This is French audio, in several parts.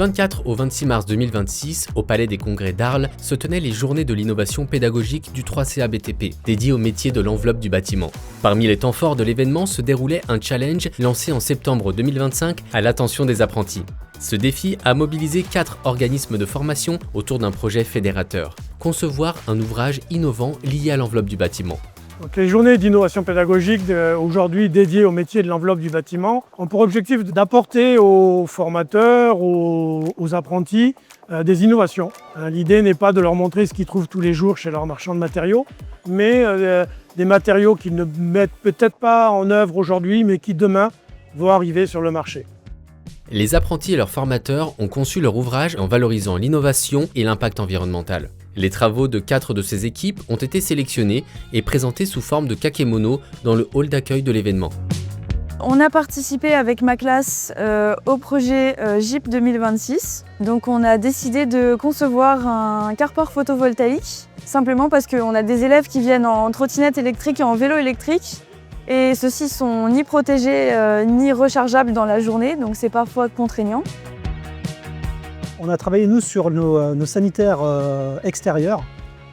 24 au 26 mars 2026, au Palais des Congrès d'Arles, se tenaient les Journées de l'innovation pédagogique du 3CA BTP, dédiées au métier de l'enveloppe du bâtiment. Parmi les temps forts de l'événement se déroulait un challenge lancé en septembre 2025 à l'attention des apprentis. Ce défi a mobilisé 4 organismes de formation autour d'un projet fédérateur: concevoir un ouvrage innovant lié à l'enveloppe du bâtiment. Donc les journées d'innovation pédagogique aujourd'hui dédiées au métier de l'enveloppe du bâtiment ont pour objectif d'apporter aux formateurs, aux apprentis des innovations. L'idée n'est pas de leur montrer ce qu'ils trouvent tous les jours chez leurs marchands de matériaux, mais des matériaux qu'ils ne mettent peut-être pas en œuvre aujourd'hui, mais qui demain vont arriver sur le marché. Les apprentis et leurs formateurs ont conçu leur ouvrage en valorisant l'innovation et l'impact environnemental. Les travaux de 4 de ces équipes ont été sélectionnés et présentés sous forme de kakémono dans le hall d'accueil de l'événement. On a participé avec ma classe au projet JIP 2026. Donc on a décidé de concevoir un carport photovoltaïque, simplement parce qu'on a des élèves qui viennent en trottinette électrique et en vélo électrique. Et ceux-ci sont ni protégés ni rechargeables dans la journée, donc c'est parfois contraignant. On a travaillé nous sur nos sanitaires extérieurs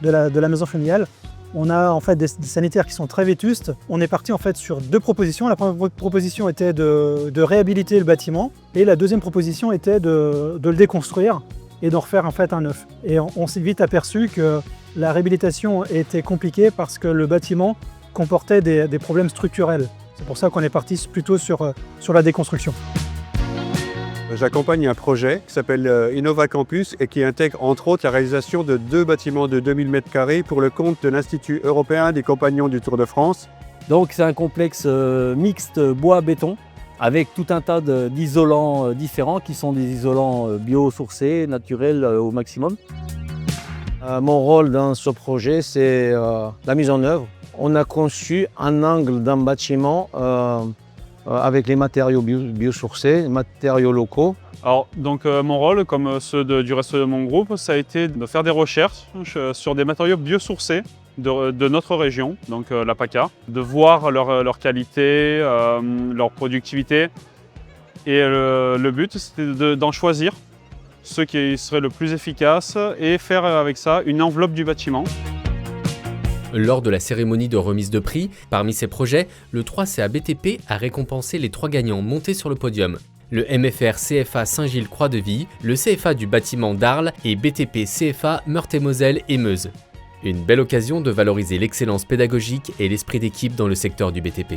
de la maison familiale. On a en fait des sanitaires qui sont très vétustes. On est parti en fait sur 2 propositions. La première proposition était de réhabiliter le bâtiment et la deuxième proposition était de le déconstruire et d'en refaire en fait un neuf. Et on s'est vite aperçu que la réhabilitation était compliquée parce que le bâtiment comportait des problèmes structurels. C'est pour ça qu'on est parti plutôt sur la déconstruction. J'accompagne un projet qui s'appelle Innova Campus et qui intègre entre autres la réalisation de 2 bâtiments de 2000 m² pour le compte de l'Institut européen des compagnons du Tour de France. Donc c'est un complexe mixte bois-béton avec tout un tas d'isolants différents qui sont des isolants biosourcés, naturels au maximum. Mon rôle dans ce projet, c'est la mise en œuvre. On a conçu un angle d'un bâtiment avec les matériaux biosourcés, les matériaux locaux. Alors, mon rôle, comme ceux du reste de mon groupe, ça a été de faire des recherches sur des matériaux biosourcés de notre région, donc la PACA, de voir leur qualité, leur productivité. Et le but, c'était d'en choisir ceux qui seraient le plus efficaces et faire avec ça une enveloppe du bâtiment. Lors de la cérémonie de remise de prix, parmi ces projets, le 3CA BTP a récompensé les 3 gagnants montés sur le podium. Le MFR CFA Saint-Gilles-Croix-de-Vie, le CFA du bâtiment d'Arles et BTP CFA Meurthe-et-Moselle et Meuse. Une belle occasion de valoriser l'excellence pédagogique et l'esprit d'équipe dans le secteur du BTP.